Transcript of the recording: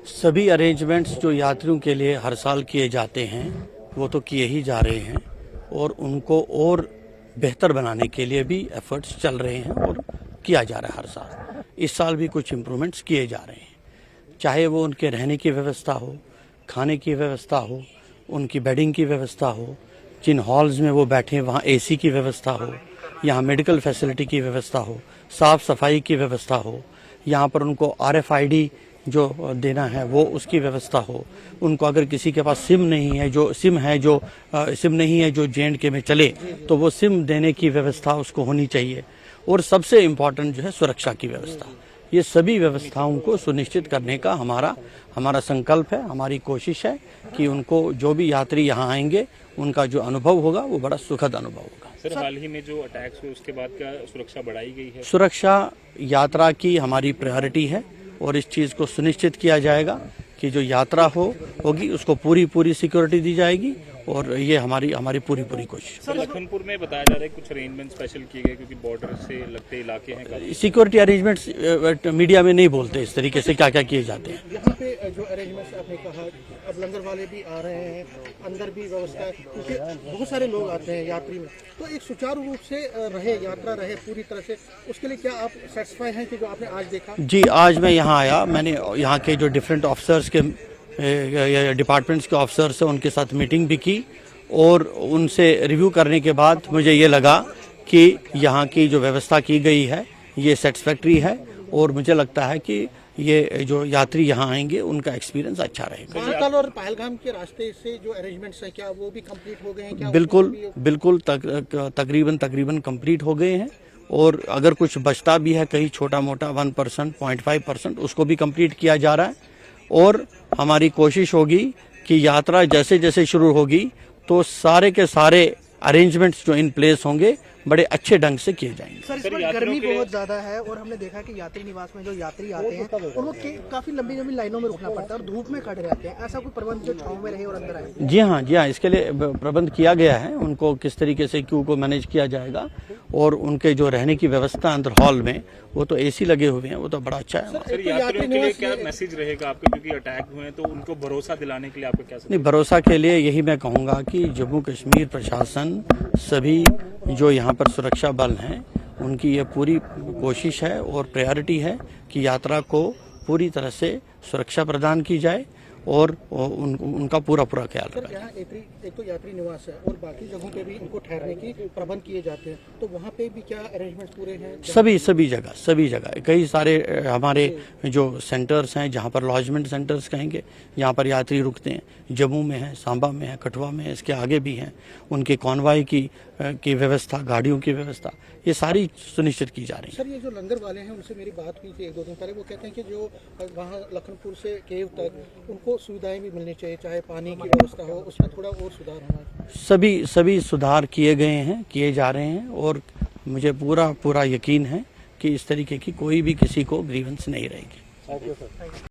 सभी अरेंजमेंट्स जो यात्रियों के लिए हर साल किए जाते हैं वो तो किए ही जा रहे हैं और उनको और बेहतर बनाने के लिए भी एफर्ट्स चल रहे हैं और किया जा रहा है हर साल। इस साल भी कुछ इम्प्रूवमेंट्स किए जा रहे हैं, चाहे वो उनके रहने की व्यवस्था हो, खाने की व्यवस्था हो, उनकी बेडिंग की व्यवस्था हो, जिन हॉल्स में वो बैठे वहाँ एसी की व्यवस्था हो, यहाँ मेडिकल फैसिलिटी की व्यवस्था हो, साफ़ सफाई की व्यवस्था हो, यहाँ पर उनको RFID जो देना है वो उसकी व्यवस्था हो, उनको अगर किसी के पास सिम नहीं है जो J&K में चले तो वो सिम देने की व्यवस्था उसको होनी चाहिए। और सबसे इम्पोर्टेंट जो है सुरक्षा की व्यवस्था, ये सभी व्यवस्थाओं को सुनिश्चित करने का हमारा संकल्प है, हमारी कोशिश है कि उनको जो भी यात्री यहाँ आएंगे उनका जो अनुभव होगा वो बड़ा सुखद अनुभव होगा। सर, हाल ही में जो अटैक्स हुए उसके बाद क्या सुरक्षा बढ़ाई गई है? सुरक्षा यात्रा की हमारी प्रायोरिटी है और इस चीज़ को सुनिश्चित किया जाएगा कि जो यात्रा होगी उसको पूरी सिक्योरिटी दी जाएगी और ये हमारी पूरी कोशिश। सर, लखनपुर में बताया जा रहा है कुछ अरेंजमेंट स्पेशल किए गए क्योंकि बॉर्डर से लगते इलाके हैं। सिक्योरिटी अरेंजमेंट्स मीडिया में नहीं बोलते इस तरीके से क्या क्या किए जाते हैं। यहाँ पे जो अरेंजमेंट्स आपने कहा, अब लंगर वाले भी आ रहे हैं, अंदर भी व्यवस्था है क्योंकि बहुत सारे लोग आते हैं यात्री में, तो एक सुचारू रूप से यात्रा रहे पूरी तरह से, उसके लिए क्या आप सेटिस्फाई हैं कि जो आपने आज देखा? जी, आज मैं यहाँ आया, मैंने यहाँ के जो डिफरेंट ऑफिसर्स के डिपार्टमेंट्स के ऑफिसर्स हैं उनके साथ मीटिंग भी की और उनसे रिव्यू करने के बाद मुझे ये लगा कि यहाँ की जो व्यवस्था की गई है ये सेटिस्फैक्ट्री है और मुझे लगता है कि ये जो यात्री यहाँ आएंगे उनका एक्सपीरियंस अच्छा रहेगा। महाकाल और पहलगाम के रास्ते से जो अरेंजमेंट्स हैं क्या वो भी कंप्लीट हो गए हैं? क्या बिल्कुल तकरीबन कंप्लीट हो गए हैं और अगर कुछ बचता भी है कहीं छोटा मोटा 1%, 0.5% उसको भी कंप्लीट किया जा रहा है और हमारी कोशिश होगी कि यात्रा जैसे जैसे शुरू होगी तो सारे के सारे अरेंजमेंट्स जो इन प्लेस होंगे बड़े अच्छे ढंग से किए जाएंगे। सर, इस पर गर्मी बहुत ज्यादा है और हमने देखा कि यात्री निवास में जो यात्री आते हैं उनको काफी लंबी लाइनों में रुकना पड़ता है और धूप में खड़े रहते हैं, ऐसा कोई प्रबंध जो छांव में रहे और अंदर आए? जी हाँ, इसके लिए प्रबंध किया गया है, उनको किस तरीके से क्यू को मैनेज किया जाएगा और उनके जो रहने की व्यवस्था अंदर हॉल में वो तो AC लगे हुए हैं, वो तो बड़ा अच्छा है। सर, यात्रियों के लिए क्या मैसेज रहेगा आपके, क्योंकि अटैक हुए हैं तो उनको भरोसा दिलाने के लिए आपका क्या? नहीं, भरोसा के लिए यही मैं कहूँगा कि जम्मू कश्मीर प्रशासन, सभी जो यहाँ पर सुरक्षा बल हैं उनकी ये पूरी कोशिश है और प्रायोरिटी है कि यात्रा को पूरी तरह से सुरक्षा प्रदान की जाए और उनका पूरा ख्याल रखा जाए। एक तो यात्री निवास है और बाकी जगहों पे भी इनको ठहरने की प्रबंध किए जाते हैं, तो वहाँ पे भी क्या अरेंजमेंट पूरे हैं? सभी जगह कई सारे हमारे जो सेंटर्स हैं जहाँ पर लॉजमेंट सेंटर्स कहेंगे, यहाँ पर यात्री रुकते हैं, जम्मू में है, सांबा में है, कठुआ में है, इसके आगे भी हैं, उनके कॉन्वॉय की व्यवस्था, गाड़ियों की व्यवस्था, ये सारी सुनिश्चित की जा रही है। सर, ये जो लंगर वाले हैं उनसे मेरी बात हुई थी 1-2 दिन पहले, वो कहते हैं कि जो वहाँ लखनपुर से केव तक उनको सुविधाएं भी मिलनी चाहिए, चाहे पानी की व्यवस्था हो, उसमें थोड़ा और सुधार होना चाहिए। सभी सुधार किए गए हैं, किए जा रहे हैं और मुझे पूरा यकीन है कि इस तरीके की कोई भी किसी को ग्रीवेंस नहीं रहेगी।